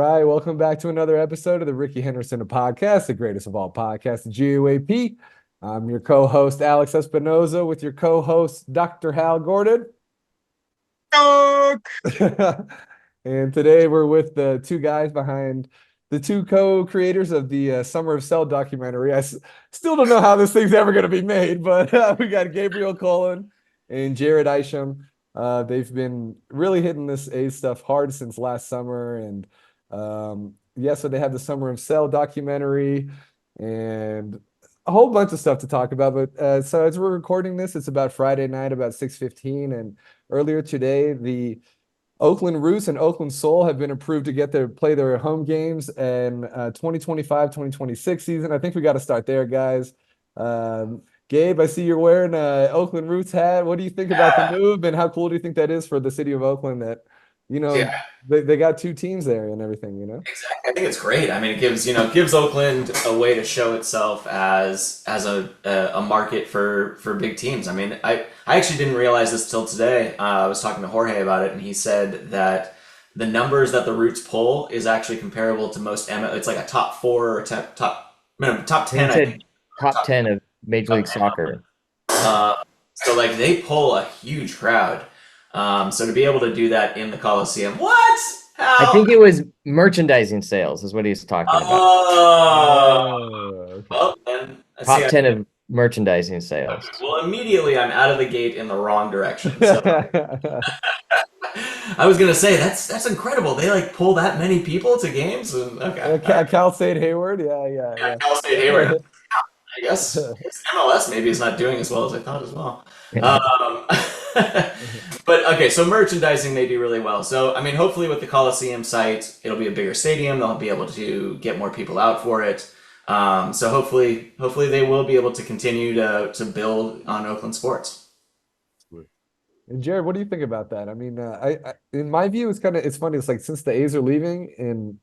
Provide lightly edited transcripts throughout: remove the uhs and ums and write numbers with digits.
right, welcome back to another episode of the Ricky Henderson podcast, the greatest of all podcasts, the GUAP. I'm your co-host Alex Espinoza with your co-host Dr. Hal Gordon. And today we're with the two guys behind the two co-creators of the Summer of Cell documentary. Still don't know how this thing's ever going to be made, but we got Gabriel, Cullen, and Jared Isham. They've been really hitting this A stuff hard since last summer. And so they have the Summer of Cell documentary and a whole bunch of stuff to talk about. But so as we're recording this, it's about Friday night, about 6:15. And earlier today, the Oakland Roots and Oakland Soul have been approved to get play their home games in 2025-2026 season. I think we got to start there, guys. Gabe, I see you're wearing a Oakland Roots hat. What do you think about the move, and how cool do you think that is for the city of Oakland that, Yeah, they got two teams there and everything? exactly. I think it's great. I mean, it gives Oakland a way to show itself as a market for big teams. I mean, I actually didn't realize this till today. I was talking to Jorge about it, and he said that the numbers that the Roots pull is actually comparable to most M. It's like a top four or top He 10. I said think. top 10 of Major League Soccer. Uh, so like they pull a huge crowd. So to be able to do that in the Coliseum, what? I How? think it was merchandising sales is what he's talking about. Oh, Okay. well then. Top 10 of merchandising sales. Well, immediately I'm out of the gate in the wrong direction. So I was gonna say that's incredible. They like pull that many people to games, and okay, all right. Cal State Hayward, yeah, Yeah, Cal State Hayward. yeah, I guess MLS maybe is not doing as well as I thought as well. Yeah. Um, but okay, so merchandising they do really well. So I mean, hopefully with the Coliseum site, it'll be a bigger stadium. They'll be able to get more people out for it. So hopefully they will be able to continue to build on Oakland sports. And Jared, what do you think about that? I mean, in my view, it's funny. It's like since the A's are leaving and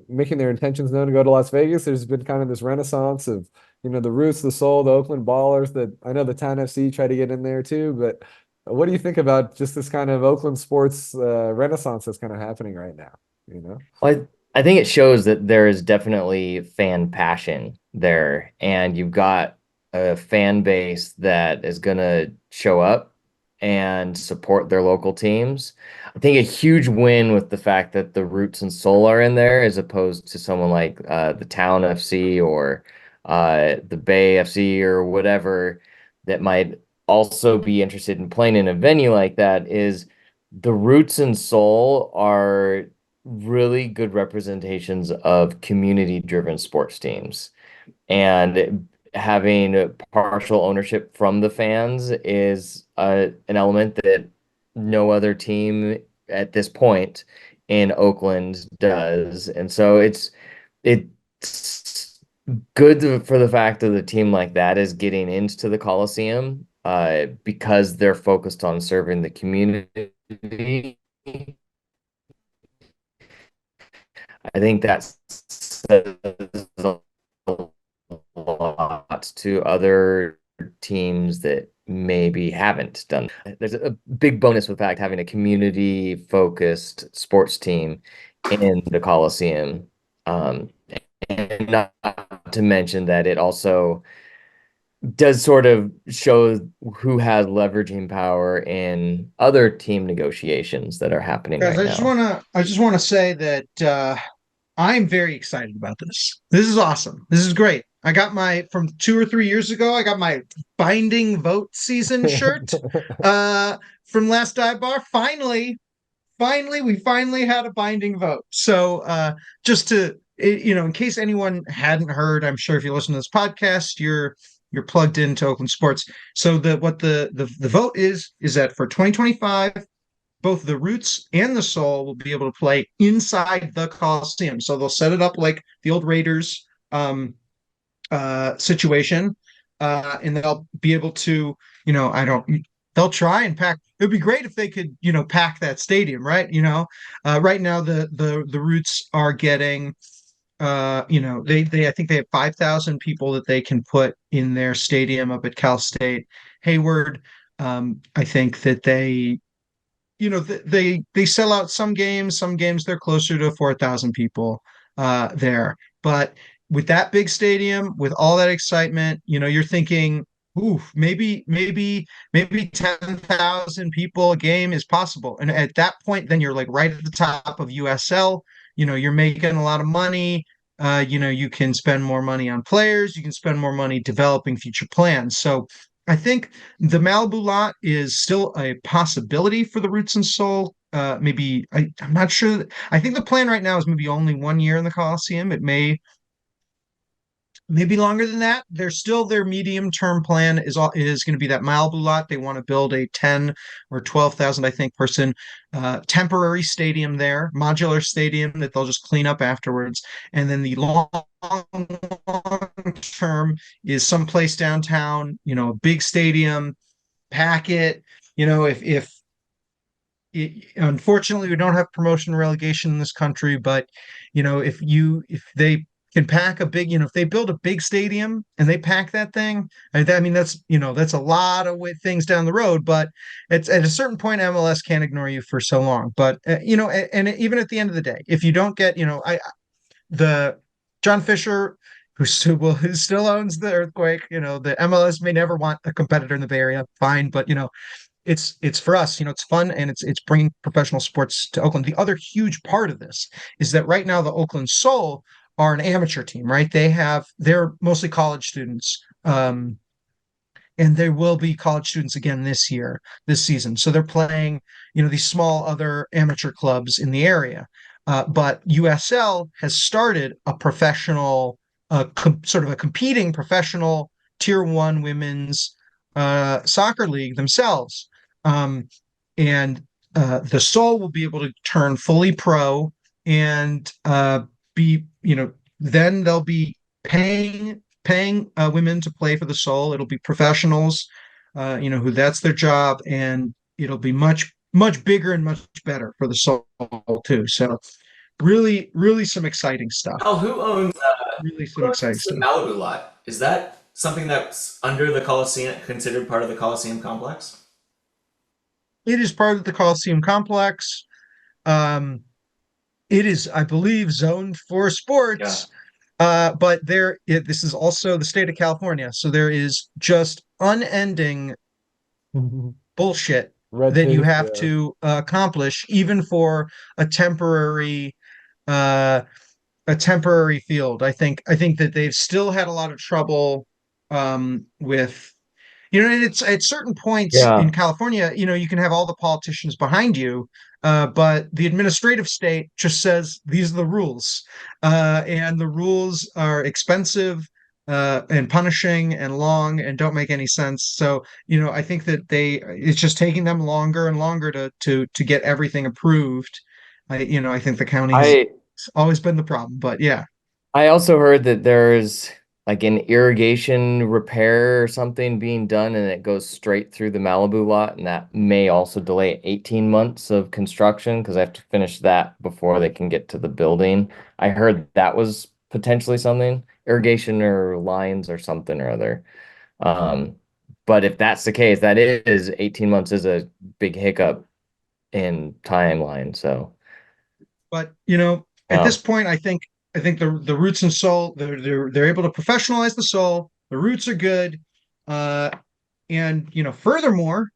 making their intentions known to go to Las Vegas, there's been kind of this renaissance of the Roots, the Soul, the Oakland Ballers. That I know the Town FC try to get in there too. But what do you think about just this kind of Oakland sports renaissance that's kind of happening right now? You know? Well, I think it shows that there is definitely fan passion there, and you've got a fan base that is going to show up and support their local teams. I think a huge win with the fact that the Roots and Soul are in there, as opposed to someone like the Town FC or the Bay FC or whatever that might also be interested in playing in a venue like that, is the Roots and Soul are really good representations of community-driven sports teams. And having partial ownership from the fans is an element that no other team at this point in Oakland does. And so it's good for the fact that a team like that is getting into the Coliseum because they're focused on serving the community. I think that says a lot to other teams that maybe haven't done. There's a big bonus with fact having a community-focused sports team in the Coliseum. And not to mention that it also does sort of show who has leveraging power in other team negotiations that are happening Guys, right now. I just wanna say that I'm very excited about this. This is awesome. This is great. I got from 2 or 3 years ago, I got my binding vote season shirt from last dive bar. We finally had a binding vote. So just in case anyone hadn't heard, I'm sure if you listen to this podcast, you're plugged into Oakland sports. So the vote is that for 2025, both the Roots and the Soul will be able to play inside the Coliseum. So they'll set it up like the old Raiders situation, and they'll be able to, they'll try and pack. It'd be great if they could, pack that stadium, right? Right now the Roots are getting, they I think they have 5,000 people that they can put in their stadium up at Cal State Hayward. I think that they they sell out some games they're closer to 4,000 people there. But with that big stadium, with all that excitement, you're thinking, ooh, maybe 10,000 people a game is possible. And at that point, then you're like right at the top of USL. You're making a lot of money. You can spend more money on players, you can spend more money developing future plans. So I think the Malibu lot is still a possibility for the Roots and Soul. Maybe I'm not sure. I think the plan right now is maybe only 1 year in the Coliseum. It maybe longer than that. There's still their medium term plan is going to be that Malibu lot. They want to build a 10 or 12,000, I think, person temporary stadium there, modular stadium that they'll just clean up afterwards. And then the long term is someplace downtown, a big stadium, pack it. If unfortunately we don't have promotion and relegation in this country, but if they can pack a big, if they build a big stadium and they pack that thing, I mean that's a lot of things down the road, but it's at a certain point MLS can't ignore you for so long. But and even at the end of the day, if you don't get, I the John Fisher, who still owns the Earthquake, the MLS may never want a competitor in the Bay Area, fine, but it's for us, it's fun, and it's bringing professional sports to Oakland. The other huge part of this is that right now the Oakland Soul are an amateur team, right? They're mostly college students. And there will be college students again this season. So they're playing, these small other amateur clubs in the area. But USL has started a professional, sort of a competing professional tier one women's soccer league themselves. And the Soul will be able to turn fully pro and be, then they'll be paying women to play for the Soul. It'll be professionals, who that's their job, and it'll be much much bigger and much better for the Soul too. So really, really some exciting stuff. Oh, who owns Really some who exciting owns the stuff. Malibu lot? Is that something that's under the Coliseum, considered part of the Coliseum complex? It is part of the Coliseum complex. Um, it is, I believe, zoned for Yeah. sports. But this is also the state of California, so there is just unending bullshit Red that you tape, have yeah. to accomplish, even for a temporary uh, field. I think that they've still had a lot of trouble with and it's at certain points in Yeah. California, you can have all the politicians behind you, but the administrative state just says these are the rules, and the rules are expensive and punishing and long and don't make any sense. So, I think that it's just taking them longer and longer to get everything approved. I think the county has I always been the problem, but yeah. I also heard that there's like an irrigation repair or something being done and it goes straight through the Malibu lot, and that may also delay 18 months of construction because I have to finish that before they can get to the building. I heard that was potentially something, irrigation or lines or something or other. Um, but if that's the case, that is 18 months is a big hiccup in timeline. So, But at this yeah. point, I think the Roots and Soul, they're able to professionalize the Soul. The Roots are good, uh, and furthermore,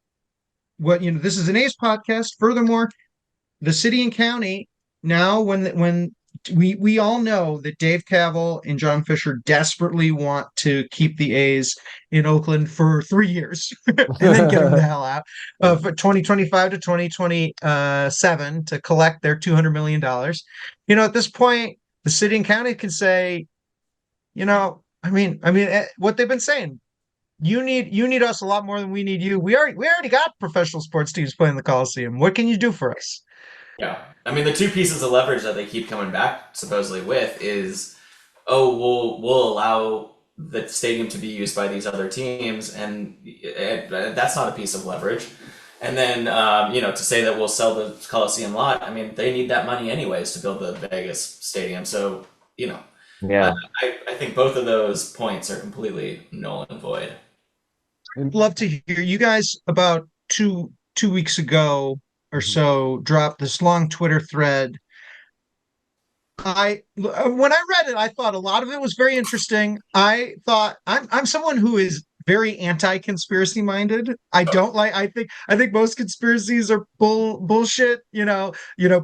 this is an A's podcast. Furthermore, the city and county now, when we all know that Dave Cavill and John Fisher desperately want to keep the A's in Oakland for 3 years and then get them the hell out for 2025 to 2027 to collect their $200 million. At this point, the city and county can say, what they've been saying. You need us a lot more than we need you. We already got professional sports teams playing the Coliseum. What can you do for us? Yeah. I mean, the two pieces of leverage that they keep coming back supposedly with is, oh, we'll allow the stadium to be used by these other teams, and that's not a piece of leverage. And then, to say that we'll sell the Coliseum lot, I mean, they need that money anyways to build the Vegas stadium. So, I, Yeah. I think both of those points are completely null and void. And Love to hear you guys about two weeks ago. or Mhm. so dropped this long Twitter thread. When I read it, I thought a lot of it was very interesting. I thought I'm someone who is very anti-conspiracy minded. I think most conspiracies are bullshit.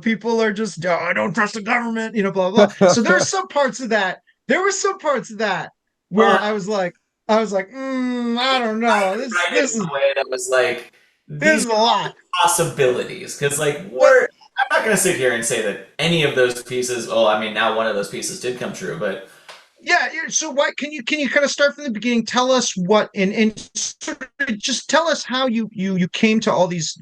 People are just, "Oh, I don't trust the government, blah blah." So there's some parts of that. There were some parts of that Well, where I was like, I don't know. This write it this in is a way that was like, this these is are a lot. possibilities. Because, like, What I'm not going to sit here and say that any of those pieces, oh, I mean, now one of those pieces did come true, but Yeah, so what can you kind of start from the beginning? Tell us what and sort of just tell us how you came to all these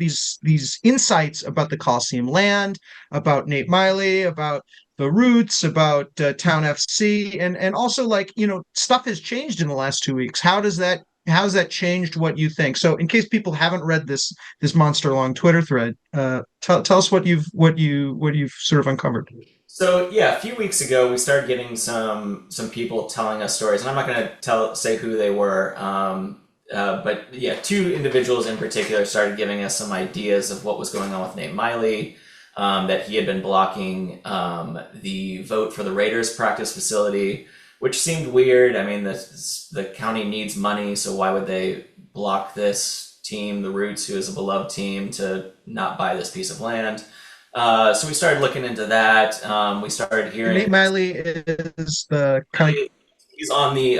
insights about the Coliseum land, about Nate Miley, about the Roots, about Town FC, and also, like, stuff has changed in the last 2 weeks. How has that changed what you think? So in case people haven't read this monster long Twitter thread, tell us what you've sort of uncovered. so yeah, a few weeks ago we started getting some people telling us stories, and I'm not going to say who they were, but yeah, two individuals in particular started giving us some ideas of what was going on with Nate Miley, that he had been blocking the vote for the Raiders practice facility, which seemed weird. I mean, the county needs money, so why would they block this team, the Roots, who is a beloved team, to not buy this piece of land? So we started looking into that. We started And Nate hearing Miley is the kind of he's on the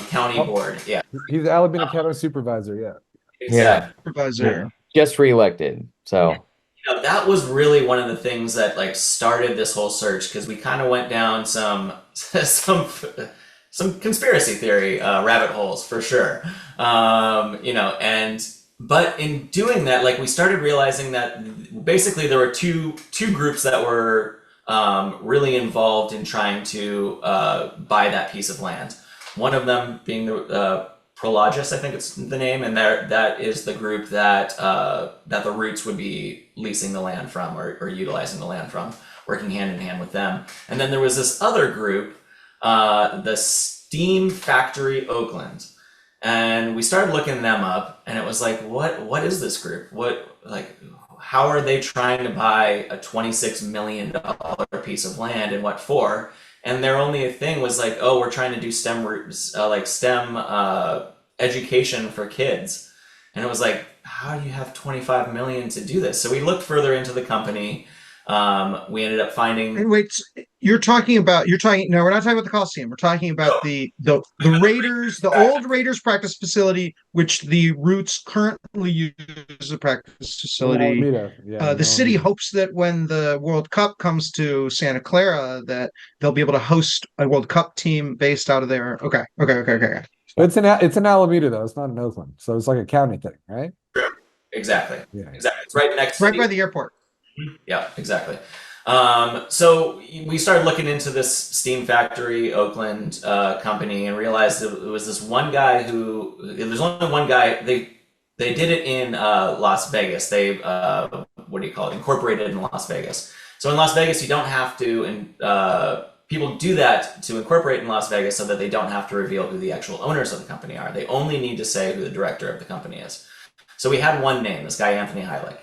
county Oh, board. Yeah, he's the Alameda County supervisor. Yeah. exactly. Yeah. supervisor. Just reelected. So That was really one of the things that like started this whole search, because we kind of went down some some conspiracy theory rabbit holes for sure. And but in doing that, like, we started realizing that basically there were two groups that were really involved in trying to buy that piece of land. One of them being the Prologis, I think it's the name, and that is the group that the Roots would be leasing the land from, or utilizing the land from, working hand in hand with them. And then there was this other group, the Steam Factory Oakland, and we started looking them up, and it was like, what is this group? How are they trying to buy a $26 million piece of land, and what for? And their only thing was like, oh, we're trying to do STEM roots, like STEM education for kids. And it was like, how do you have 25 million to do this? So we looked further into the company. We ended up And finding wait, you're talking no, we're not talking about the Coliseum. We're talking about the Raiders, the old Raiders practice facility, which the Roots currently use as a practice In facility. Alameda. Yeah, in The city Alameda. hopes that when the World Cup comes to Santa Clara, that they'll be able to host a World Cup team based out of there. Okay, okay, okay, okay. But it's in Alameda though. It's not in Oakland, so it's like a county thing, right? exactly, Yeah. exactly. It's right next to Right the by the airport. yeah, exactly. So we started looking into this Steam Factory Oakland company, and realized that it was this one guy who there's only one guy. They did it in Las Vegas. They what do you call it? Incorporated in Las Vegas. So in Las Vegas, you don't have to, and people do that to incorporate in Las Vegas so that they don't have to reveal who the actual owners of the company are. They only need to say who the director of the company is. So we had one name, this guy Anthony Heilig.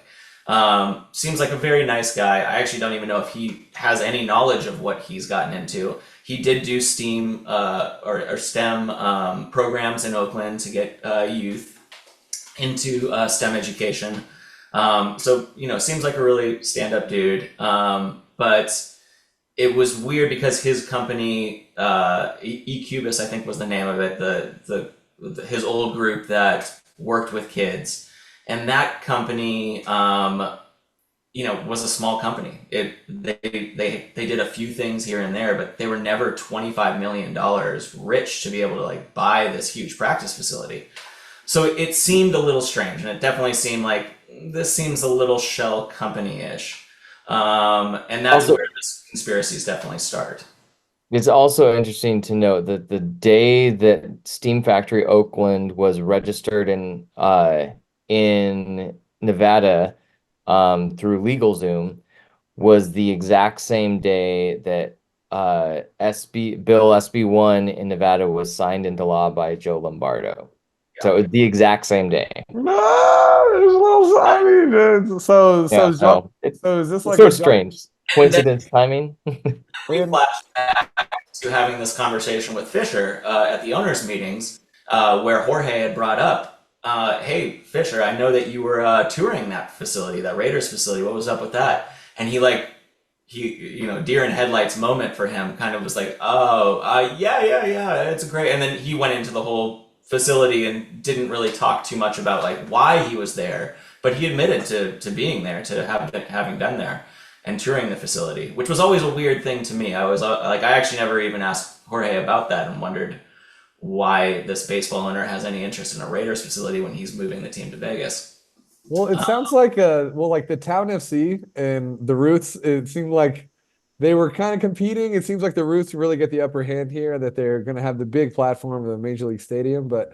Seems like a very nice guy. I actually don't even know if he has any knowledge of what he's gotten into. He did do STEAM or STEM programs in Oakland to get youth into STEM education. So seems like a really stand-up dude. But it was weird because his company, eCubus, I think was the name of it, his old group that worked with kids, and that company, was a small company. They did a few things here and there, but they were never $25 million rich to be able to like buy this huge practice facility. So it seemed a little strange, and it definitely seemed like this seems a little shell company-ish. And that's also, where this conspiracies definitely start. it's also interesting to note that the day that Steam Factory Oakland was registered in Nevada through LegalZoom was the exact same day that SB Bill SB1 in Nevada was signed into law by Joe Lombardo. So the exact same day. No, there's a little. I mean, Yeah, so so is this it's like sort a of John? strange. And then Coincidence, timing. we And flash back to having this conversation with Fisher at the owners' meetings, where Jorge had brought up, "Hey, Fisher, I know that you were touring that facility, that Raiders facility. What was up with that?" And deer in headlights moment for him, kind of was like, "Oh, yeah, it's great." And then he went into the whole facility and didn't really talk too much about like why he was there, but he admitted to being there, to having been there and touring the facility, which was always a weird thing to me. I was like, I actually never even asked Jorge about that and wondered why this baseball owner has any interest in a Raiders facility when he's moving the team to Vegas. well, it sounds like like the Town FC and the Roots. It seemed like they were kind of competing. It seems like the Roots really get the upper hand here, that they're going to have the big platform of the Major League Stadium. But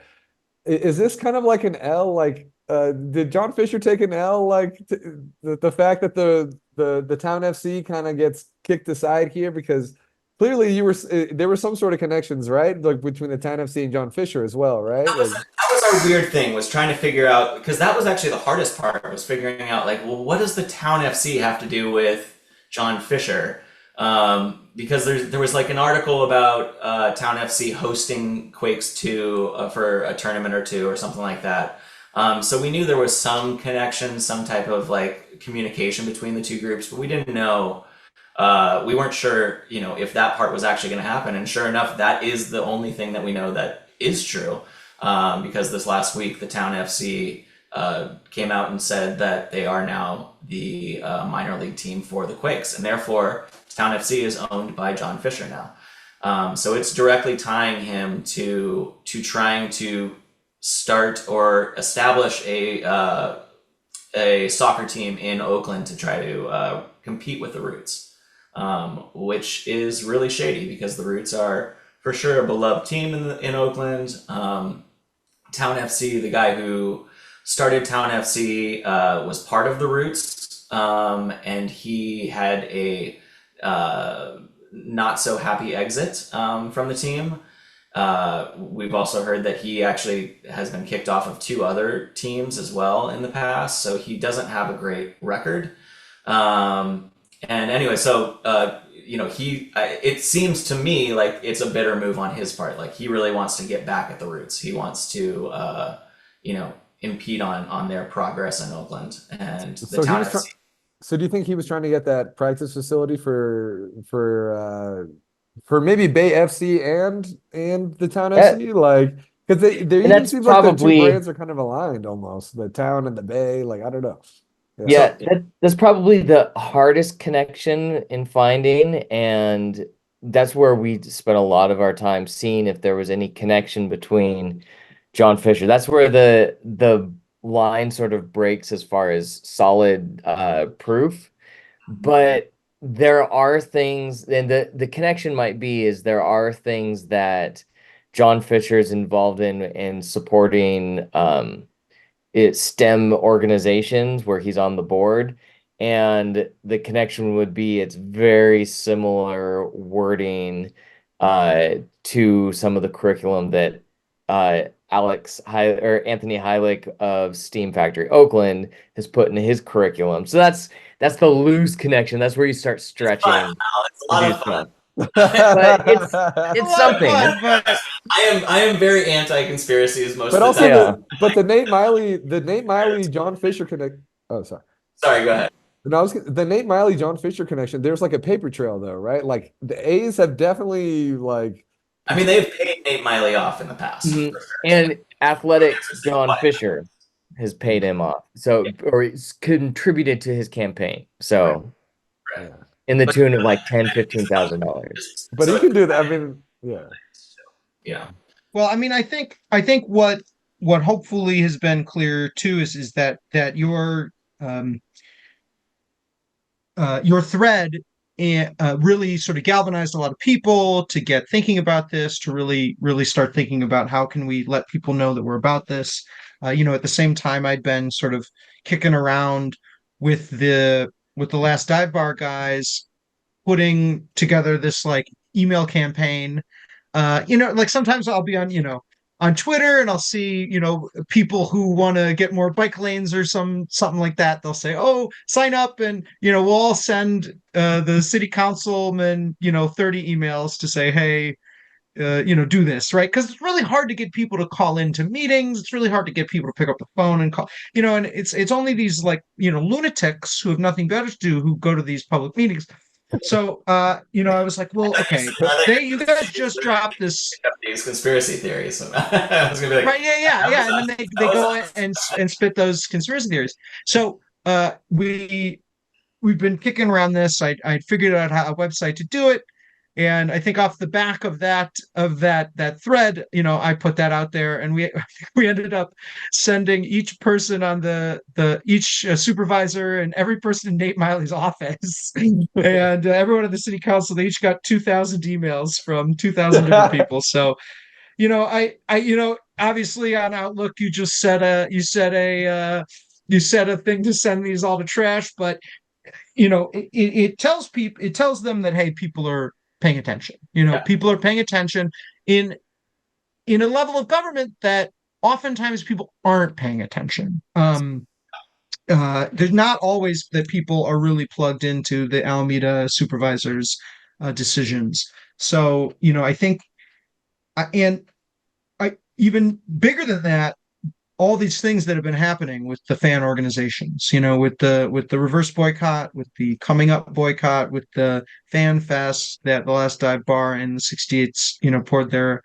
is this kind of like an L? Like, did John Fisher take an L? Like the fact that the Town FC kind of gets kicked aside here, because clearly there were some sort of connections, right? Like between the Town FC and John Fisher as well, right? That was Like, that was our weird thing, was trying to figure out, because that was actually the hardest part, was figuring out like, well, what does the Town FC have to do with John Fisher? Because there was like an article about Town FC hosting Quakes 2 for a tournament or two or something like that. So we knew there was some connection, some type of like communication between the two groups, but we didn't know. We weren't sure, if that part was actually going to happen. And sure enough, that is the only thing that we know that is true. Because this last week, the Town FC came out and said that they are now the minor league team for the Quakes, and therefore Town FC is owned by John Fisher now. So it's directly tying him to trying to start or establish a soccer team in Oakland to try to compete with the Roots, which is really shady because the Roots are for sure a beloved team in Oakland. Town FC, the guy who started Town FC, was part of the Roots, and he had a not so happy exit from the team. We've also heard that he actually has been kicked off of two other teams as well in the past, so he doesn't have a great record. And anyway, so it seems to me like it's a bitter move on his part. Like he really wants to get back at the Roots. He wants to, impede on their progress in Oakland and the so he Town was trying. FC. So do you think he was trying to get that practice facility for maybe Bay FC and the Town That, FC? Like, because there and even that's seems like the two probably brands are kind of aligned almost, the Town and the Bay. Like, I don't know. Yeah. So that's probably the hardest connection in finding, and that's where we spent a lot of our time seeing if there was any connection between John Fisher. That's where the line sort of breaks as far as solid proof. But there are things, and the connection might be is there are things that John Fisher is involved in supporting it's STEM organizations where he's on the board. And the connection would be it's very similar wording to some of the curriculum that Anthony Heilig of Steam Factory Oakland has put into his curriculum. So that's the loose connection. That's where you start it's fun. stretching It's a to lot do of fun. stuff. But it's A it's lot of something. fun, but I am very anti-conspiracies most But of the also time. Yeah. the Nate Miley John Fisher connect. Oh, sorry. Sorry, go ahead. No, the Nate Miley John Fisher connection. There's like a paper trail though, right? Like the A's have definitely like. I mean, they've paid Nate Miley off in the past. Mhm. For sure. And Athletic This is John why. Fisher has paid him off. So, or he's contributed to his campaign. So, Right. Yeah. in the But tune of like $10,000-$15,000. But he can do that. I mean, yeah. Yeah. well, I mean, I think what hopefully has been clear too is that um your thread really sort of galvanized a lot of people to get thinking about this, to really start thinking about how can we let people know that we're about this. At the same time, I'd been sort of kicking around with the last dive bar guys, putting together this like email campaign. Like sometimes I'll be on, on Twitter, and I'll see, people who want to get more bike lanes or something like that. They'll say, "Oh, sign up," and we'll all send the city councilman 30 emails to say, "Hey, do this," right? Because it's really hard to get people to call into meetings. It's really hard to get people to pick up the phone and call, and it's only these like, lunatics who have nothing better to do who go to these public meetings. So, I was like, well, okay, you guys just dropped this. These conspiracy theories. I was gonna be like, Right, yeah, and then they go and spit those conspiracy theories. So, we've been kicking around this. I figured out a website to do it, and I think off the back of that thread, I put that out there, and we ended up sending each person on each supervisor and every person in Nate Miley's office and everyone in the city council. They each got 2,000 emails from 2,000 different people. So obviously on Outlook you just said a thing to send these all to trash, but it tells them that, hey, people are paying attention. People are paying attention in a level of government that oftentimes people aren't paying attention. There's not always that people are really plugged into the Alameda supervisors' decisions. So I think, and even bigger than that, all these things that have been happening with the fan organizations, with the reverse boycott, with the coming up boycott, with the fan fest that the Last Dive Bar and the 68s, poured their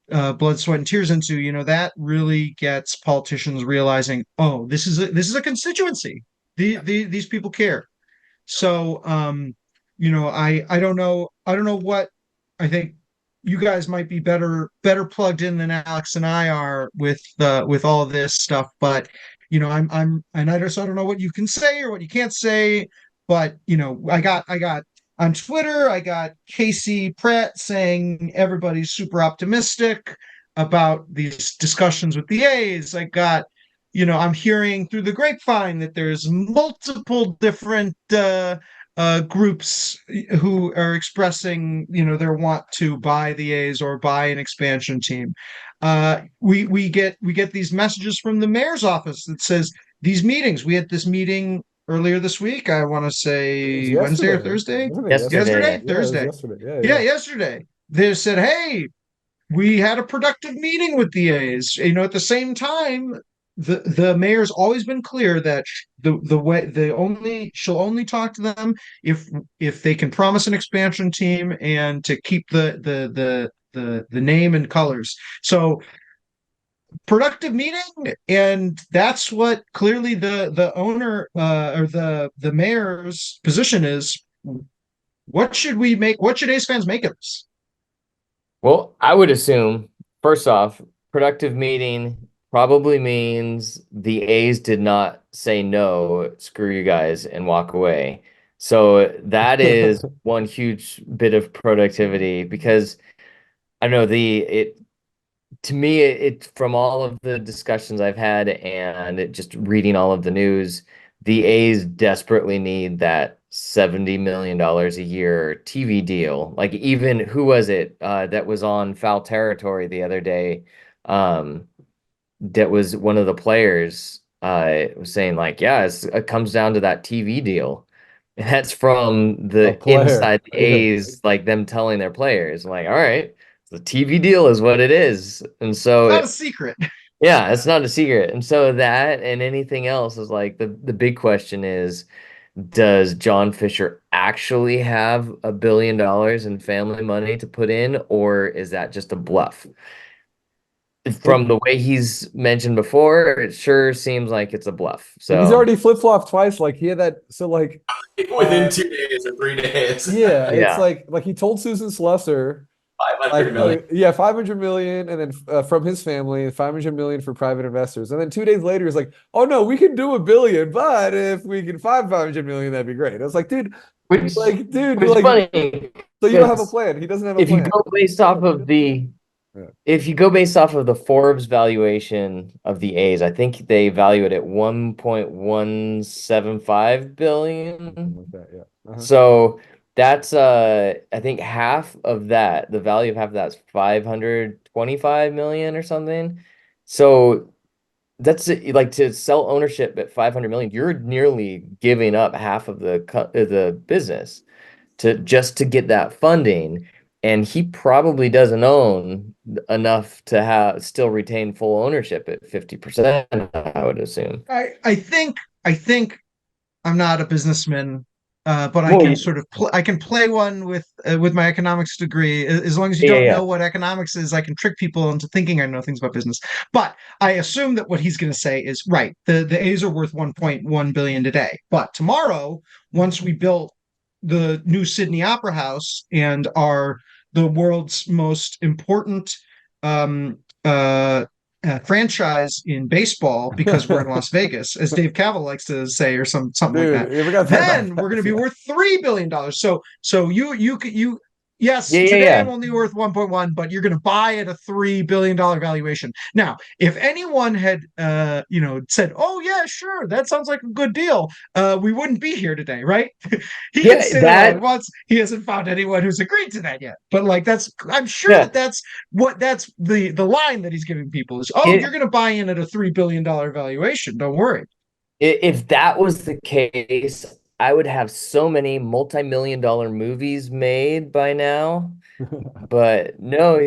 blood, sweat, and tears into, that really gets politicians realizing, oh, this is a constituency. These people care. So, I don't know what I think. You guys might be better plugged in than Alex and I are with all this stuff, but and I don't know what you can say or what you can't say, but I got on Twitter, I got Casey Pratt saying everybody's super optimistic about these discussions with the A's. I got, I'm hearing through the grapevine that there's multiple different groups who are expressing, their want to buy the A's or buy an expansion team. We get these messages from the mayor's office that says these meetings. We had this meeting earlier this week. I want to say Wednesday or Thursday. Yesterday. Thursday. Yesterday. Yeah, yesterday. They said, hey, we had a productive meeting with the A's. At the same time, the mayor's always been clear that she'll only talk to them if they can promise an expansion team and to keep the name and colors. So productive meeting, and that's what clearly the owner or the mayor's position is. What should A's fans make of this? Well, I would assume, first off, productive meeting probably means the A's did not say no, screw you guys, and walk away. So that is one huge bit of productivity, because I know to me, it from all of the discussions I've had and just reading all of the news, the A's desperately need that $70 million a year TV deal. Like, even who was it that was on Foul Territory the other day? That was one of the players was saying, like, yeah, it comes down to that TV deal. And that's from the inside the A's, like them telling their players, like, all right, the TV deal is what it is. And so it's not a secret. Yeah, it's not a secret. And so that and anything else is like the big question is, does John Fisher actually have $1 billion in family money to put in, or is that just a bluff? From the way he's mentioned before, it sure seems like it's a bluff. So he's already flip-flopped twice. Like, he had that. So, like, within 2 days or 3 days. Yeah, it's like he told Susan Slusser 500 million. yeah, 500 million, and then from his family, 500 million for private investors. And then 2 days later, he's like, "Oh no, we can do $1 billion, but if we can find 500 million, that'd be great." I was like, "Dude, which funny. So you don't have a plan. He doesn't have a if plan. you go based off of the If you go based off of the Forbes valuation of the A's, I think they value it at 1.175 billion. Something like that, yeah. So That's I think half of that, the value of half of that's 525 million or something. So that's like to sell ownership at 500 million, you're nearly giving up half of the business to just to get that funding. And he probably doesn't own enough to have still retain full ownership at 50%, I would assume. I think I'm not a businessman, but I Well, can sort of I can play one with my economics degree. As long as you yeah, don't know yeah. what economics is, I can trick people into thinking I know things about business. But I assume that what he's going to say is right. The A's are worth 1.1 billion today, but tomorrow, once we build the new Sydney Opera House and are the world's most important um, uh, franchise in baseball because we're in Las Vegas, as Dave Cavill likes to say, or something like that. Dude, you forgot that Then we're going to be yeah. worth $3 billion. So you yes, Yeah, yeah, today I'm yeah. only worth 1.1, but you're going to buy at a $3 billion valuation. Now, if anyone had said, "Oh yeah, sure, that sounds like a good deal," we wouldn't be here today, right? He can Yeah, say that all he that wants. He hasn't found anyone who's agreed to that yet. But like I'm sure yeah. that's the line that he's giving people is, "Oh, you're It, going to buy in at a $3 billion valuation. Don't worry." if that was the case, I would have so many multi-million dollar movies made by now. But no,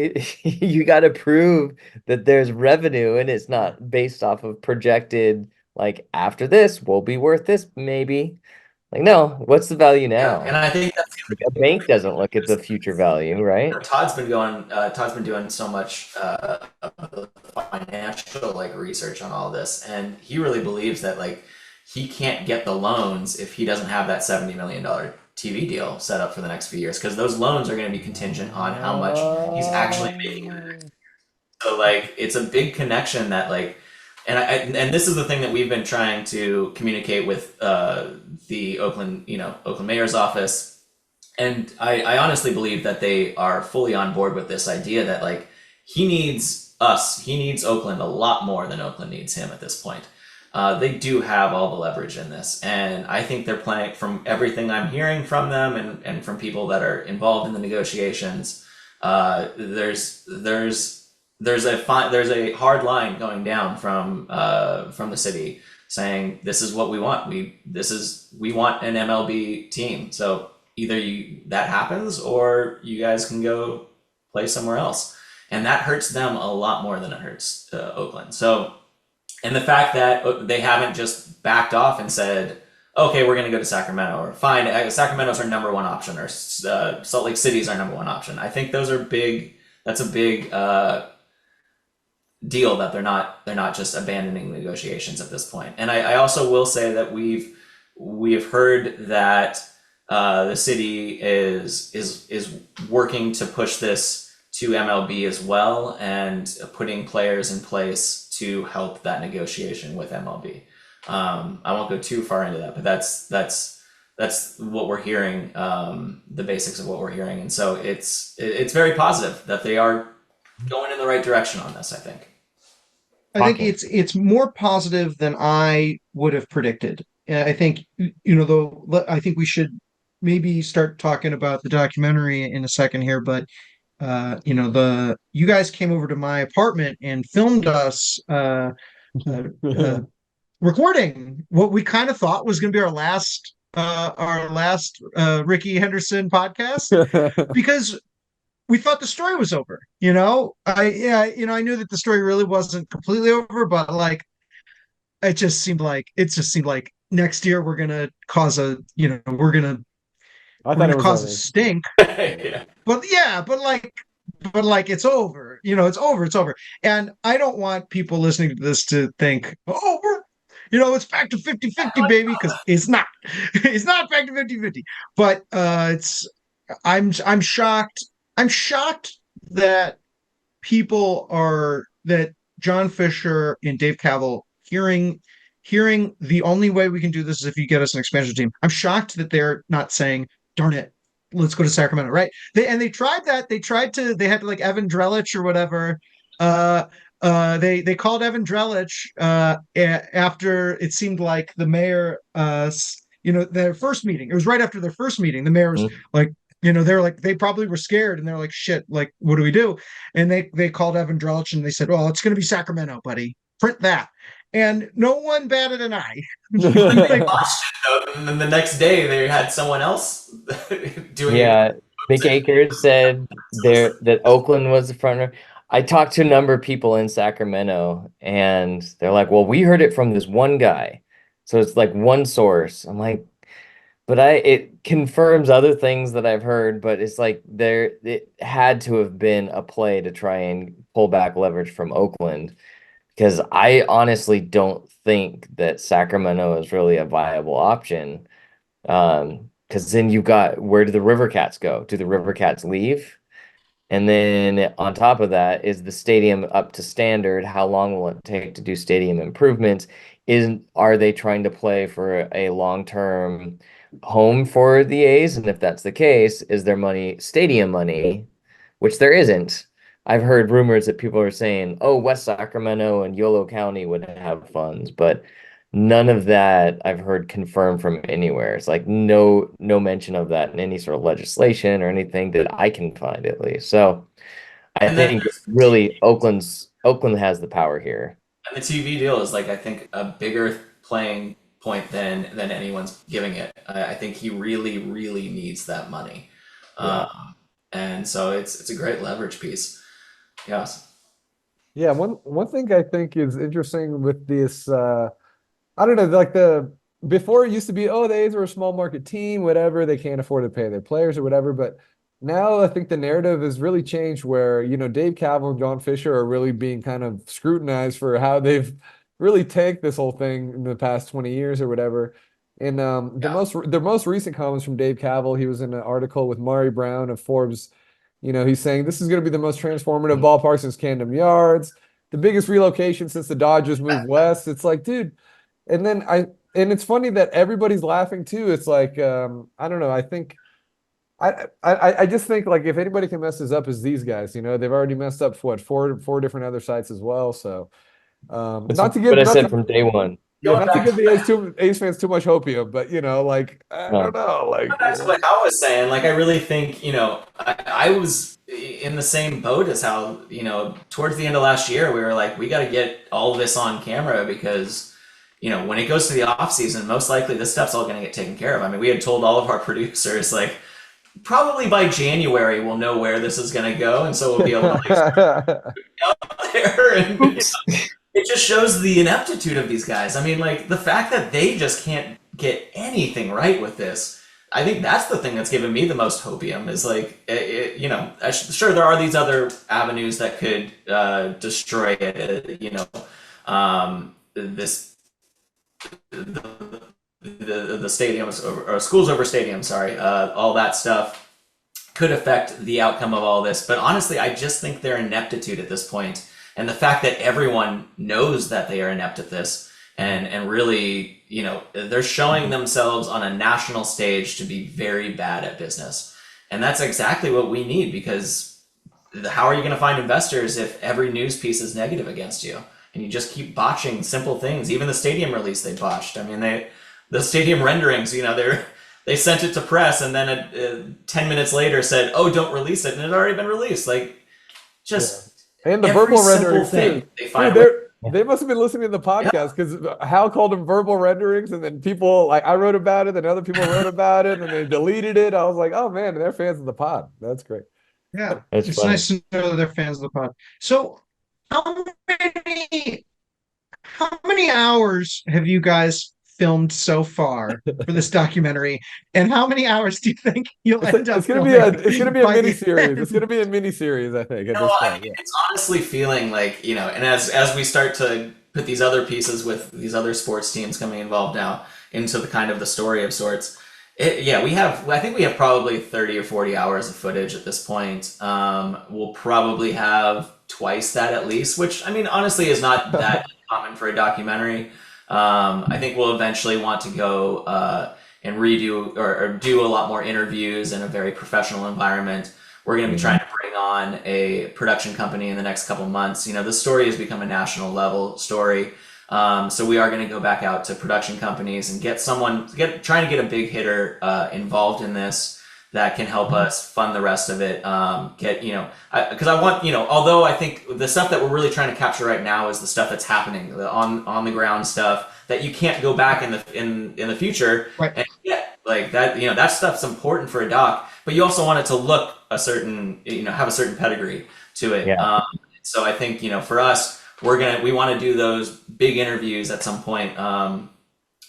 you got to prove that there's revenue and it's not based off of projected, like after this, we'll be worth this maybe. Like, no, what's the value Yeah, and now? I think that's Like a bank doesn't look at the future value, right? Todd's been going. Todd's been doing so much financial like research on all this, and he really believes that like he can't get the loans if he doesn't have that $70 million TV deal set up for the next few years because those loans are going to be contingent on how much he's actually making in the next. So like it's a big connection that like, and this is the thing that we've been trying to communicate with the Oakland mayor's office and I honestly believe that they are fully on board with this idea that like he needs us, he needs Oakland a lot more than Oakland needs him at this point. They do have all the leverage in this, and I think they're playing from everything I'm hearing from them and from people that are involved in the negotiations. There's a hard line going down from the city saying this is what we want. We want an MLB team. So either that happens or you guys can go play somewhere else, and that hurts them a lot more than it hurts Oakland. So, and the fact that they haven't just backed off and said, "Okay, we're going to go to Sacramento," or "Fine, Sacramento's our number one option," or "Salt Lake City's our number one option." I think those are big. That's a big deal that they're not just abandoning negotiations at this point. And I also will say that we've heard that the city is working to push this to MLB as well and putting players in place to help that negotiation with MLB. I won't go too far into that, but that's what we're hearing, the basics of what we're hearing, and so it's very positive that they are going in the right direction on this. I think. I think it's more positive than I would have predicted. I think though I think we should maybe start talking about the documentary in a second here, but the you guys came over to my apartment and filmed us uh, uh, recording what we kind of thought was going to be our last Ricky Henderson podcast because we thought the story was over. I knew that the story really wasn't completely over, but like it just seemed like next year we're gonna cause I we're thought gonna it was cause a over. stink. Yeah. But yeah, but like it's over. It's over. And I don't want people listening to this to think, oh, it's back to 50-50, baby, because it's not. It's not back to 50-50. But I'm shocked. I'm shocked that that John Fisher and Dave Cavill hearing the only way we can do this is if you get us an expansion team. I'm shocked that they're not saying, darn it, let's go to Sacramento, right? They tried that. They had like Evan Drellich or whatever. They called Evan Drellich after it seemed like the mayor their first meeting. It was right after their first meeting. The mayor was like, they're like, they probably were scared, and they're like, shit, like, what do we do? And they called Evan Drellich, and they said, well, it's going to be Sacramento, buddy. Print that. And no one batted an eye. They Like, botched it, though, and then the next day they had someone else doing it. Yeah, Mick Akers said there that Oakland was the front runner. I talked to a number of people in Sacramento, and they're like, "Well, we heard it from this one guy." So it's like one source. I'm like, but it confirms other things that I've heard, but it's like it had to have been a play to try and pull back leverage from Oakland, because I honestly don't think that Sacramento is really a viable option. Because then you got, where do the River Cats go? Do the River Cats leave? And then on top of that, is the stadium up to standard? How long will it take to do stadium improvements? Are they trying to play for a long-term home for the A's? And if that's the case, is there money, stadium money, which there isn't. I've heard rumors that people are saying, oh, West Sacramento and Yolo County would have funds, but none of that I've heard confirmed from anywhere. It's like no mention of that in any sort of legislation or anything that I can find, at least. So I And then think really Oakland has the power here. the TV deal is like, I think, a bigger playing point than anyone's giving it. I think he really, really needs that money. Yeah. And so it's a great leverage piece. Yes. Yeah, one thing I think is interesting with this, I don't know, like before it used to be, oh, the A's are a small market team, whatever, they can't afford to pay their players or whatever. But now I think the narrative has really changed where, Dave Cavill and John Fisher are really being kind of scrutinized for how they've really tanked this whole thing in the past 20 years or whatever. And Yeah. the most recent comments from Dave Cavill, he was in an article with Maury Brown of Forbes. He's saying this is going to be the most transformative ballpark since Camden Yards, the biggest relocation since the Dodgers moved west. It's like, dude. And it's funny that everybody's laughing too. It's like, I don't know. I think I just think like if anybody can mess this up is these guys. They've already messed up what four different other sites as well. So That's not to what I not said to from day one. yeah, Going not to back give to the A's fans too much hopium, but like I No. don't know, like That's what I was saying. Like, I really think, I was in the same boat as how, towards the end of last year, we were like, we got to get all of this on camera because, when it goes to the off season, most likely this stuff's all going to get taken care of. I mean, we had told all of our producers, like, probably by January, we'll know where this is going to go. And so we'll be able to like, out there. And it just shows the ineptitude of these guys. I mean, like, the fact that they just can't get anything right with this. I think that's the thing that's given me the most hopium is like, sure, there are these other avenues that could destroy it, this the stadiums or schools over stadiums, sorry, all that stuff could affect the outcome of all this. But honestly, I just think their ineptitude at this point, and the fact that everyone knows that they are inept at this, and really, they're showing themselves on a national stage to be very bad at business, and that's exactly what we need because how are you going to find investors if every news piece is negative against you? And you just keep botching simple things. Even the stadium release they botched. I mean, the stadium renderings, they sent it to press and then 10 minutes later said, oh, don't release it. And it had already been released. Like, just and the every verbal simple renderings thing too. they find. Dude, they must have been listening to the podcast because Hal called them verbal renderings, and then people like I wrote about it, and other people wrote about it, and they deleted it. I was like, oh man, they're fans of the pod. That's great. yeah, It's it's funny. nice to know that they're fans of the pod. So, how many how many hours have you guys filmed so far for this documentary? And how many hours do you think you'll end up It's gonna filming be a by the mini series. It's end? gonna be a mini series, I think, at No, this I point. mean, Yeah. it's honestly feeling like, and as we start to put these other pieces with these other sports teams coming involved now into the kind of the story of sorts, I think we have probably 30 or 40 hours of footage at this point. We'll probably have twice that at least, which, I mean, honestly is not that common for a documentary. I think we'll eventually want to go and redo or do a lot more interviews in a very professional environment. We're going to be trying to bring on a production company in the next couple months. This story has become a national level story. So we are going to go back out to production companies and trying to get a big hitter involved in this that can help us fund the rest of it. Because I want, although I think the stuff that we're really trying to capture right now is the stuff that's happening, the on the ground stuff that you can't go back in the future Right. and get like that. That stuff's important for a doc, but you also want it to look a certain, have a certain pedigree to it. Yeah. So I think, for us, we want to do those big interviews at some point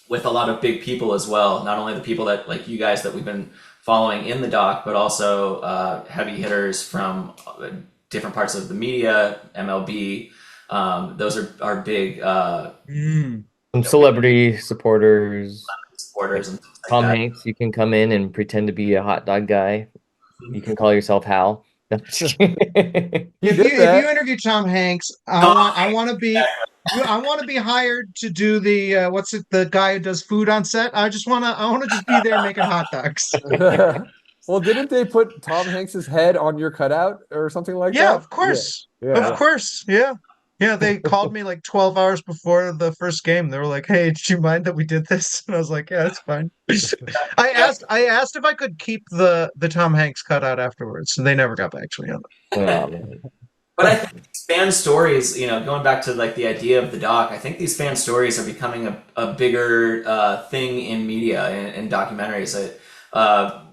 with a lot of big people as well. Not only the people that like you guys that we've been following in the doc, but also heavy hitters from different parts of the media, MLB. Those are big Some celebrity supporters. supporters and things like Tom that. Hanks, you can come in and pretend to be a hot dog guy. You can call yourself Hal. He did If you that. interview Tom Hanks, I want to be hired to do the what's it, the guy who does food on set. I want to just be there making hot dogs. Well, didn't they put Tom Hanks's head on your cutout or something like Yeah, that? of course. Of Yeah. course. Yeah. Yeah, they called me like 12 hours before the first game. They were like, "Hey, did you mind that we did this?" And I was like, "Yeah, it's fine." I asked if I could keep the Tom Hanks cutout afterwards, and they never got back to me on Oh, man. But I think these fan stories, going back to like the idea of the doc, I think these fan stories are becoming a bigger thing in media and documentaries.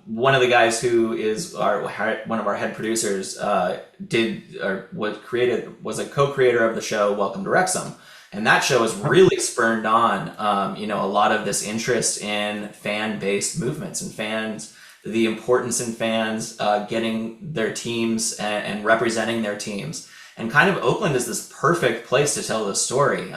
One of the guys who is one of our head producers was a co-creator of the show Welcome to Wrexham, and that show has really spurned on a lot of this interest in fan-based movements and fans, the importance in fans getting their teams and representing their teams. And kind of Oakland is this perfect place to tell this story.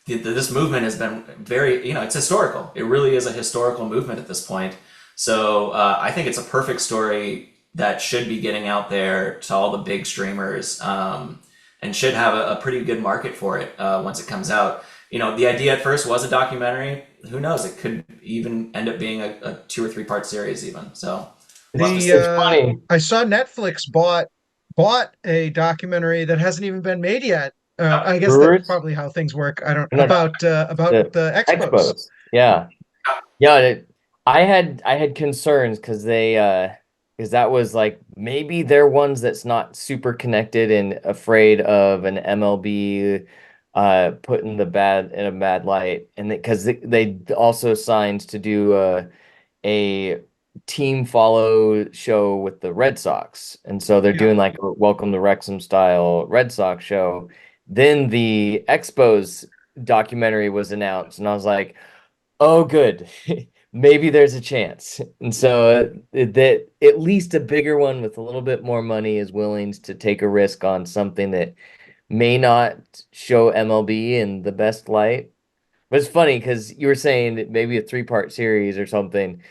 This movement has been very, it's historical. It really is a historical movement at this point. So I think it's a perfect story that should be getting out there to all the big streamers and should have a pretty good market for it once it comes out. The idea at first was a documentary. Who knows? It could even end up being a 2 or 3 part series even. So It's funny. I saw Netflix bought a documentary that hasn't even been made yet. I guess that's Brewers, probably how things work. I don't no, about the the Expos. Expos. Yeah. Yeah. I had concerns because because that was like maybe they're ones that's not super connected and afraid of an MLB putting the bad in a bad light, and because they also signed to do a team follow show with the Red Sox. And so they're Yeah. doing like a Welcome to Wrexham style Red Sox show. Then the Expos documentary was announced, and I was like, oh, good. Maybe there's a chance. And so that at least a bigger one with a little bit more money is willing to take a risk on something that may not show MLB in the best light. But it's funny because you were saying that maybe a 3-part series or something.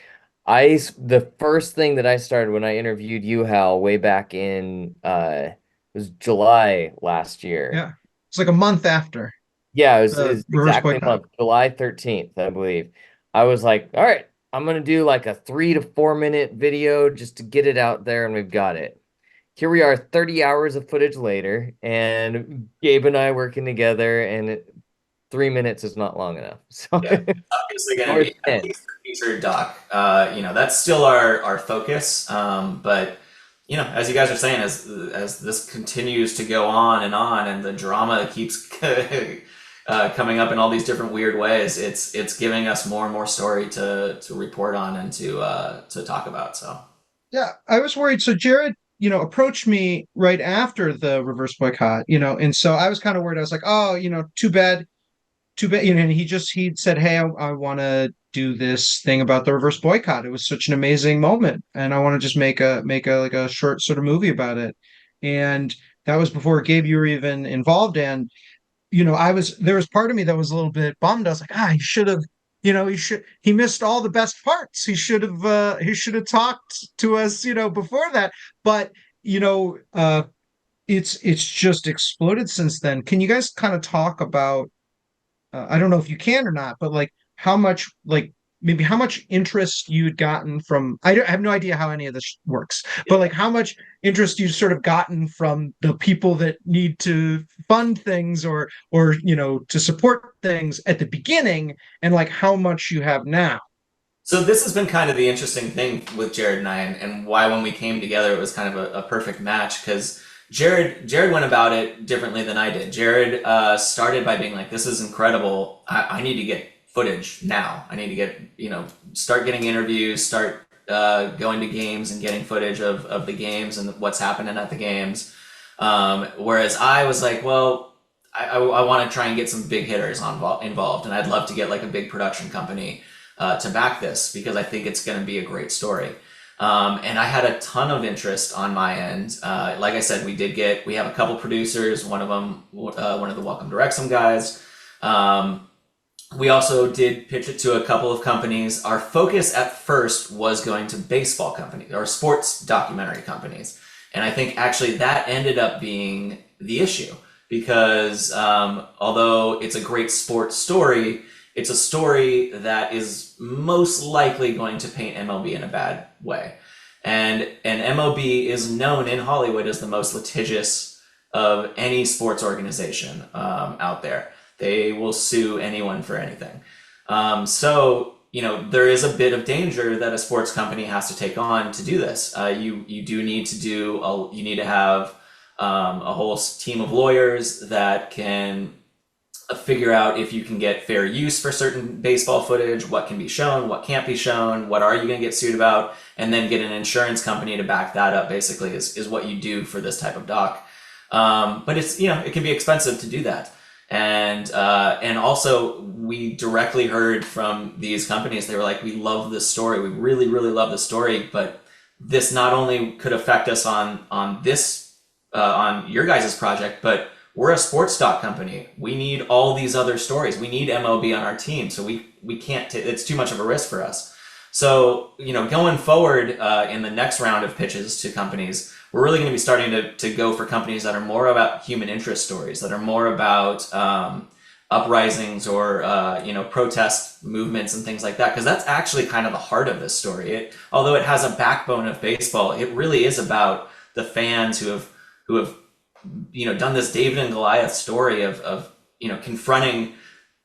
The first thing that I started when I interviewed you, Hal, way back in it was July last year. Yeah. It's like a month after Yeah, it the was reverse exactly a boycott. month, July 13th, I believe. I was like, all right, I'm gonna do like a 3 to 4 minute video just to get it out there, and we've got it. Here we are 30 hours of footage later, and Gabe and I working together, and 3 minutes is not long enough. So yeah, obviously going to or be at 10. least a featured doc. That's still our focus. But as you guys are saying, as this continues to go on, and the drama keeps coming up in all these different weird ways, it's giving us more and more story to report on and to talk about. So Yeah, I was worried. So Jared, approached me right after the reverse boycott, and so I was kind of worried. I was like, oh, too bad. And he said, hey, I want to do this thing about the reverse boycott. It was such an amazing moment, and I want to just make a like a short sort of movie about it. And that was before Gabe, you were even involved, and there was part of me that was a little bit bummed. I was like, he should have, he missed all the best parts. He should have talked to us, before that. But, you know, uh, it's just exploded since then. Can you guys kind of talk about, I don't know if you can or not, but like how much like maybe how much interest you'd gotten from, I have no idea how any of this works, but like how much interest you've sort of gotten from the people that need to fund things or to support things at the beginning, and like how much you have now. So this has been kind of the interesting thing with Jared and I, and why when we came together it was kind of a perfect match because Jared went about it differently than I did. Jared started by being like, "This is incredible. I need to get footage now. I need to get start getting interviews, start going to games and getting footage of the games and what's happening at the games." Whereas I was like, well, I want to try and get some big hitters involved, and I'd love to get like a big production company to back this because I think it's going to be a great story. And I had a ton of interest on my end. Like I said, we have a couple producers. One of them, one of the Welcome to Wrexham guys. We also did pitch it to a couple of companies. Our focus at first was going to baseball companies or sports documentary companies. And I think actually that ended up being the issue because although it's a great sports story, it's a story that is most likely going to paint MLB in a bad way. And MLB is known in Hollywood as the most litigious of any sports organization out there. They will sue anyone for anything. So, there is a bit of danger that a sports company has to take on to do this. You do need to you need to have a whole team of lawyers that can figure out if you can get fair use for certain baseball footage, what can be shown, what can't be shown, what are you going to get sued about, and then get an insurance company to back that up, basically, is what you do for this type of doc. But it's, it can be expensive to do that. And also we directly heard from these companies, they were like, we love this story. We really, really love the story, but this not only could affect us on this, on your guys' project, but we're a sports doc company. We need all these other stories. We need MLB on our team. So we can't, it's too much of a risk for us. So, going forward in the next round of pitches to companies, we're really going to be starting to go for companies that are more about human interest stories, that are more about uprisings or, protest movements and things like that. Because that's actually kind of the heart of this story. Although it has a backbone of baseball, it really is about the fans who have done this David and Goliath story of confronting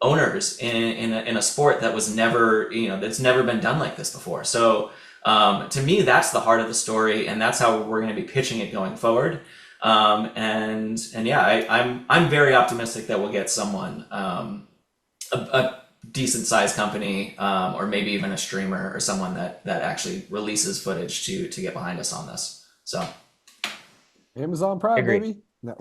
owners in a sport that was never, that's never been done like this before. So to me, that's the heart of the story, and that's how we're going to be pitching it going forward. And yeah, I'm very optimistic that we'll get someone, a decent sized company, or maybe even a streamer or someone that actually releases footage to get behind us on this. So. Amazon Prime, Agree. baby. No.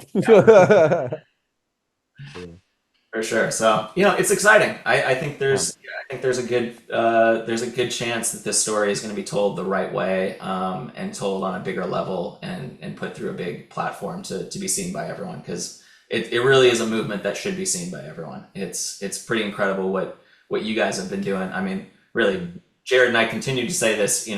For sure. So, it's exciting. I think there's a good chance that this story is going to be told the right way, and told on a bigger level and put through a big platform to be seen by everyone, because it really is a movement that should be seen by everyone. It's pretty incredible what you guys have been doing. I mean, really, Jared and I continue to say this,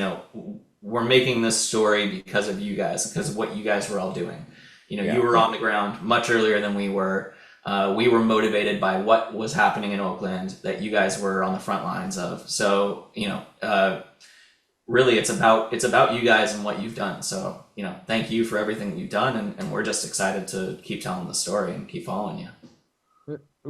we're making this story because of you guys, because of what you guys were all doing. You were on the ground much earlier than we were. We were motivated by what was happening in Oakland that you guys were on the front lines of. So, really it's about you guys and what you've done. So, thank you for everything that you've done. And we're just excited to keep telling the story and keep following you.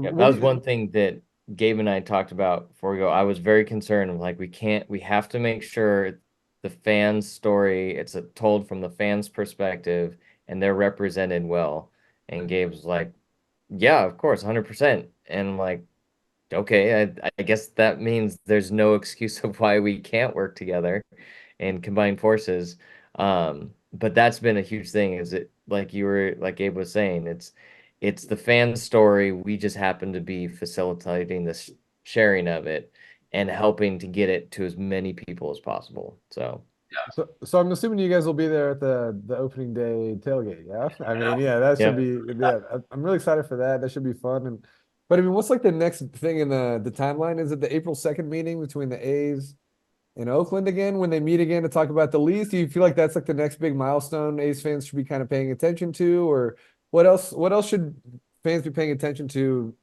Yeah, that was one thing that Gabe and I talked about before we go. I was very concerned, like we have to make sure the fans' story, it's told from the fans' perspective and they're represented well. And Gabe's like, yeah, of course, 100%. And I'm like, okay, I guess that means there's no excuse of why we can't work together and combine forces. But that's been a huge thing, is it like Gabe was saying, it's the fan story. We just happen to be facilitating this sharing of it and helping to get it to as many people as possible. So So I'm assuming you guys will be there at the opening day tailgate, yeah? I mean, yeah, that should be, yeah, I'm really excited for that. That should be fun. But I mean, what's like the next thing in the timeline? Is it the April 2nd meeting between the A's and Oakland again when they meet again to talk about the lease? Do you feel like that's like the next big milestone A's fans should be kind of paying attention to? Or what else should fans be paying attention to,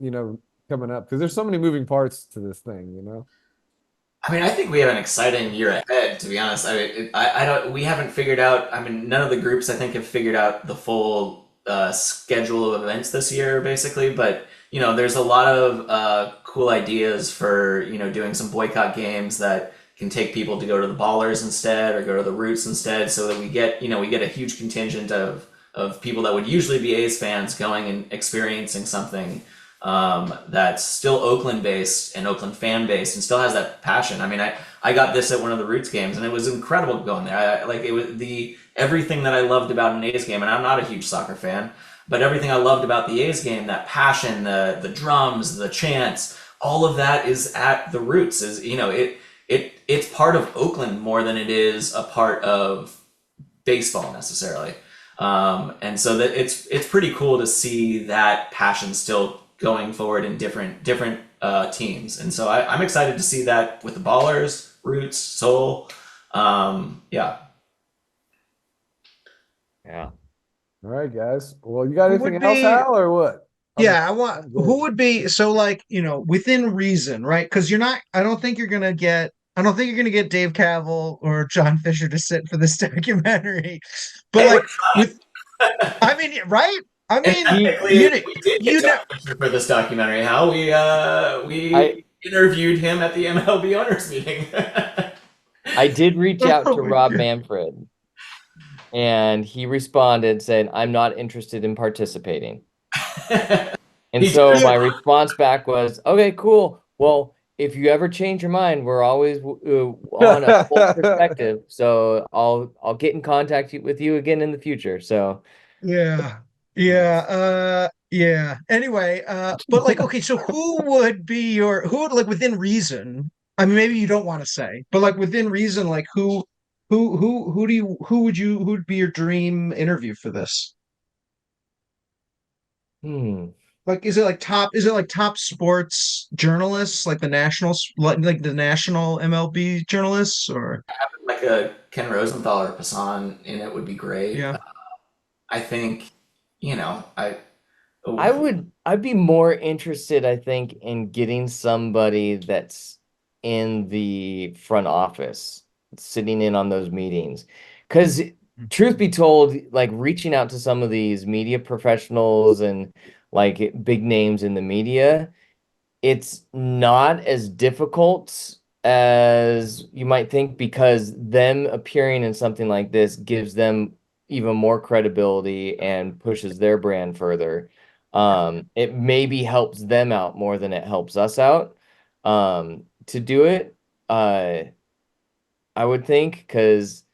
coming up? Because there's so many moving parts to this thing, I mean, I think we have an exciting year ahead, to be honest. I mean, I don't, we haven't figured out, I mean, none of the groups I think have figured out the full schedule of events this year, basically. But, there's a lot of cool ideas for, doing some boycott games that can take people to go to the Ballers instead or go to the Roots instead so that we get a huge contingent of people that would usually be A's fans going and experiencing something that's still Oakland based and Oakland fan based and still has that passion. I mean, I got this at one of the Roots games and it was incredible going there. Like it was everything that I loved about an A's game, and I'm not a huge soccer fan, but everything I loved about the A's game, that passion, the drums, the chants, all of that is at the Roots. It's part of Oakland more than it is a part of baseball necessarily. And so that it's pretty cool to see that passion still going forward in different teams. And so I'm excited to see that with the Ballers, Roots, Soul. Yeah. Yeah. All right, guys. Well, you got Who anything would else, be Hal, or what? Yeah, I want I'm who good. would be so like, within reason, right? Because you're not I don't think you're gonna get Dave Cavill or John Fisher to sit for this documentary. But Hey, like with I mean, right? I and mean, He, technically, you we did get you know John Fisher for this documentary. How I we interviewed him at the MLB owners meeting. I did reach out oh to my Rob God. Manfred, and he responded saying, "I'm not interested in participating." And He so just Yeah, my response back was, "Okay, cool. Well, if you ever change your mind, we're always on a full perspective. So I'll get in contact with you again in the future." So yeah, Nice. yeah. Anyway, but like, okay, so who would like within reason? I mean, maybe you don't want to say, but like within reason, like who would be your dream interview for this? hmm. Like, is it like top sports journalists, like like the national MLB journalists, or like a Ken Rosenthal or Passan in it would be great. yeah? I think, I oh, I'd be more interested, I think, in getting somebody that's in the front office, sitting in on those meetings. Because truth be told, like reaching out to some of these media professionals and like big names in the media, it's not as difficult as you might think because them appearing in something like this gives them even more credibility and pushes their brand further. It maybe helps them out more than it helps us out to do it. I would think because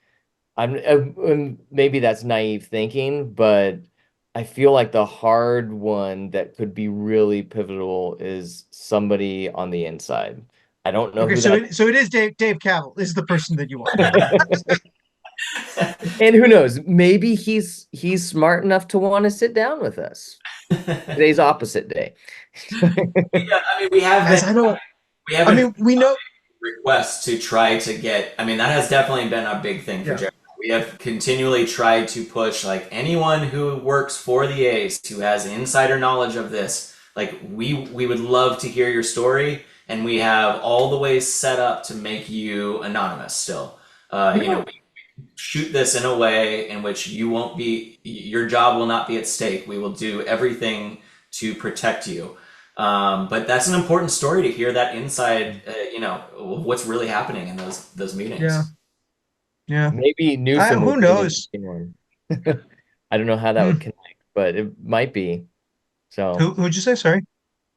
maybe that's naive thinking, but I feel like the hard one that could be really pivotal is somebody on the inside. I don't know Okay, who that so it is Dave Cavill is the person that you want. and who knows, maybe he's smart enough to want to sit down with us. Today's opposite day. yeah, I mean, we have been Guys, I don't. we I haven't mean, we know. requests to try to get. I mean, that has definitely been a big thing for Yeah. Jerry. We have continually tried to push like anyone who works for the A's who has insider knowledge of this. Like we would love to hear your story, and we have all the ways set up to make you anonymous. Still, Yeah. we shoot this in a way in which your job will not be at stake. We will do everything to protect you. But that's an important story to hear that inside, what's really happening in those Yeah. meetings. Yeah. Maybe Newsom Who would be an knows? interesting one. I don't know how that would Hmm. connect, but it might be. So Who'd you say? Sorry.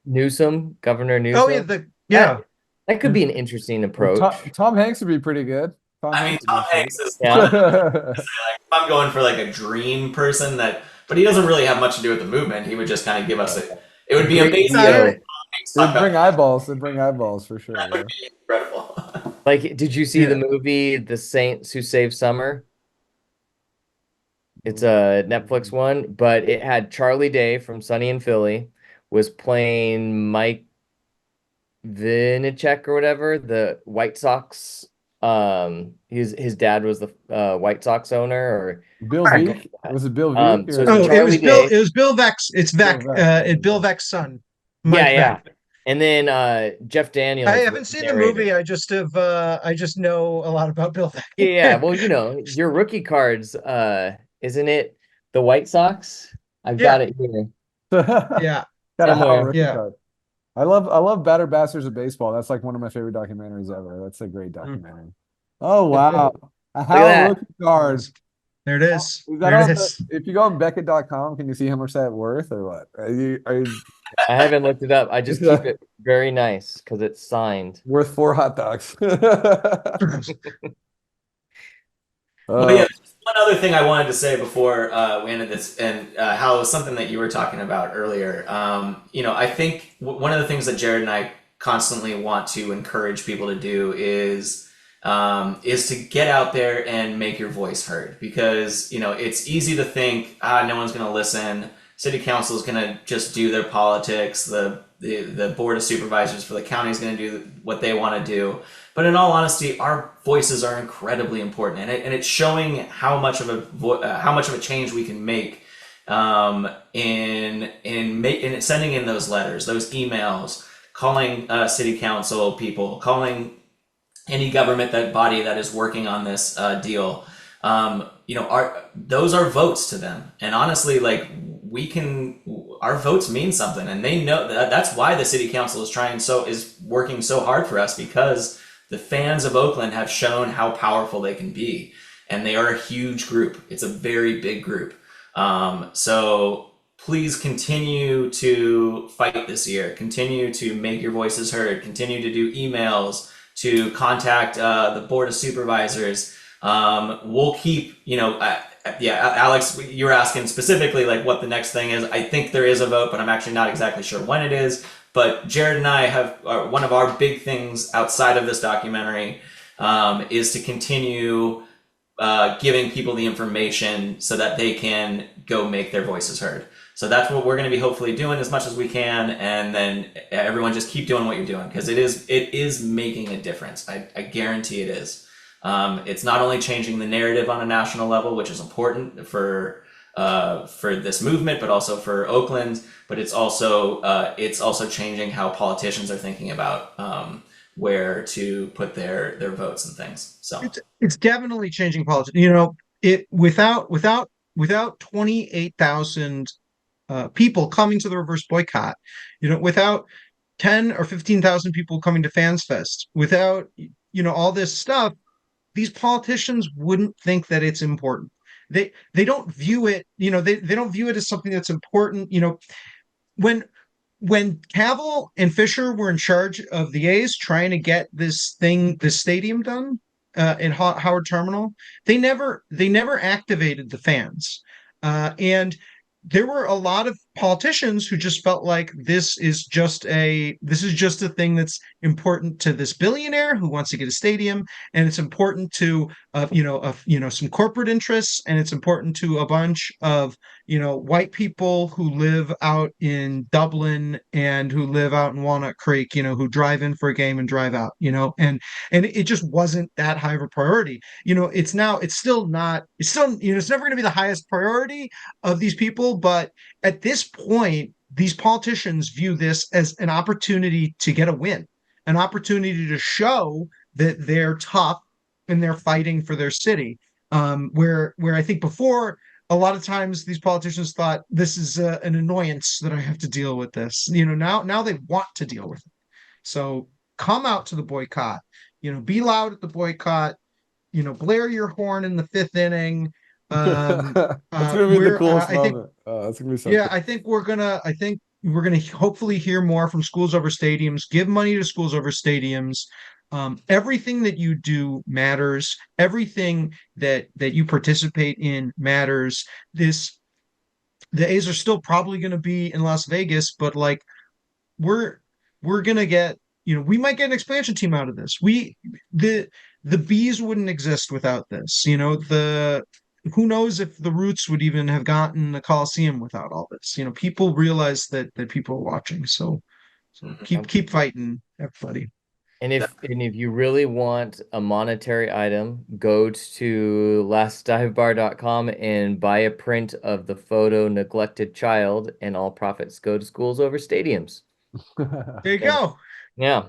Newsom, Governor Oh yeah, Newsom, the that yeah. that could Yeah. be an interesting Well, approach. Tom Hanks would be pretty good. Tom I mean, Hanks would Tom be sweet. Hanks is one Yeah. of the, if I'm going for like a dream person but he doesn't really have much to do with the movement. He would just kind of give us it would be Great amazing I to hear don't. VO. Tom Hanks talk It'd about bring eyeballs. It'd bring eyeballs for that sure. would Yeah. be incredible. Like, did you see the Yeah. movie The Saints Who Saved Summer? It's a Netflix one, but it had Charlie Day from Sunny in Philly was playing Mike Vinacek or whatever, the White Sox. His dad was the White Sox owner or Bill something Veek? like that. Was it Bill Veek So it's or Oh, Charlie Day. It was Bill Vex. It's Bill Vec. Veek? It Bill Okay. Vec's son, Yeah, Mike Vec. yeah. And then Jeff I Daniels was haven't the seen the movie. narrator. I just know a lot about Bill Yeah, yeah. there. Well, your rookie cards, isn't it the White Sox? I've got Yeah, it here Got yeah, a Hal somewhere. rookie yeah. card. I love Batter Bastards of Baseball. That's like one of my favorite documentaries ever. That's a great Mm. documentary. Oh Look wow. A at Hal that. rookie card. There it is. Is that There it on the is. if you go on Beckett.com, can you see how much that worth or what? Are you I haven't looked it up. I just is keep that it very nice because it's signed. worth 4 hot dogs? Well, Uh, yeah, just one other thing I wanted to say before we ended this, and Hal, was something that you were talking about earlier. I think one of the things that Jared and I constantly want to encourage people to do is to get out there and make your voice heard, because it's easy to think, no one's going to listen. City council is going to just do their politics. The board of supervisors for the county is going to do what they want to do. But in all honesty, our voices are incredibly important, and it's showing how much of a change we can make in sending in those letters, those emails, calling city council people, calling any government body that is working on this deal. Those are votes to them, and honestly, like, our votes mean something, and they know that's why the city council is working so hard for us, because the fans of Oakland have shown how powerful they can be, and they are a huge group. It's a very big group. So please continue to fight this year. Continue to make your voices heard. Continue to do emails, to contact the board of supervisors. We'll keep, yeah, Alex, you were asking specifically like what the next thing is. I think there is a vote, but I'm actually not exactly sure when it is. But Jared and I have one of our big things outside of this documentary is to continue giving people the information so that they can go make their voices heard. So that's what we're going to be hopefully doing as much as we can, and then everyone just keep doing what you're doing, because it is making a difference. I guarantee it is. It's not only changing the narrative on a national level, which is important for this movement, but also for Oakland. But it's also changing how politicians are thinking about where to put their votes and things. So It's definitely changing politics. It without 28,000 people coming to the reverse boycott, without 10 or 15,000 people coming to Fans Fest, without all this stuff, these politicians wouldn't think that it's important. They don't view it, they don't view it as something that's important. When Cavill and Fisher were in charge of the A's trying to get this stadium done in Howard Terminal, they never activated the fans, and there were a lot of politicians who just felt like this is just a thing that's important to this billionaire who wants to get a stadium, and it's important to some corporate interests, and it's important to a bunch of white people who live out in Dublin and who live out in Walnut Creek, who drive in for a game and drive out, and it just wasn't that high of a priority. It's still not, it's never going to be the highest priority of these people, but at this point, these politicians view this as an opportunity to get a win, an opportunity to show that they're tough and they're fighting for their city. Where I think before, a lot of times these politicians thought this is an annoyance that I have to deal with this. Now they want to deal with it. So come out to the boycott. Be loud at the boycott. Blare your horn in the fifth inning. that's gonna be the We're coolest I think moment. That's gonna be so Yeah, cool. I think we're gonna hopefully hear more from schools over stadiums. Give money to schools over stadiums. Everything that you do matters. Everything that you participate in matters. The A's are still probably going to be in Las Vegas, but like we're we're gonna get, we might get an expansion team out of this. The the bees wouldn't exist without this. The Who knows if the Roots would even have gotten the Coliseum without all this. People realize that people are watching. So keep fighting, everybody. And if you really want a monetary item, go to lastdivebar.com and buy a print of the photo neglected child, and all profits go to schools over stadiums. There you Yeah. go. Yeah.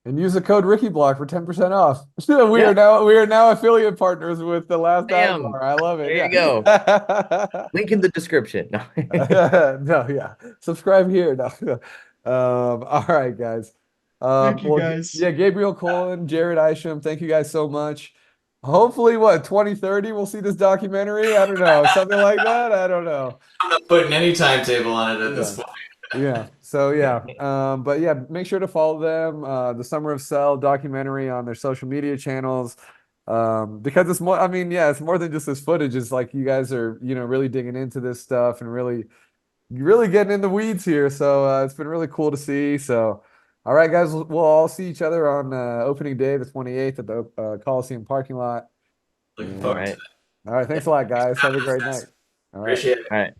And use the code RickyBlock for 10% off. Yeah. We are now affiliate partners with the Last Dive Bam. Bar. I love it. There you Yeah. go. Link in the description. No, yeah. Subscribe here. No. All right, guys. Thank you Well, guys. yeah, Gabriel, Cullen, Jared, Isham, thank you guys so much. Hopefully, what, 2030, we'll see this documentary? I don't know. Something like that? I don't know. I'm not putting any timetable on it at Yeah. this point. Yeah. So yeah. But yeah, make sure to follow them. The Summer of Cell documentary on their social media channels. Because it's more, I mean, yeah, it's more than just this footage. It's like you guys are, really digging into this stuff and really getting in the weeds here. So it's been really cool to see. So all right, guys, we'll all see each other on opening day, the 28th at the Coliseum parking lot. Looking All forward to right. it. All right, thanks a lot, guys. Have a great night. All right. Appreciate it. All right.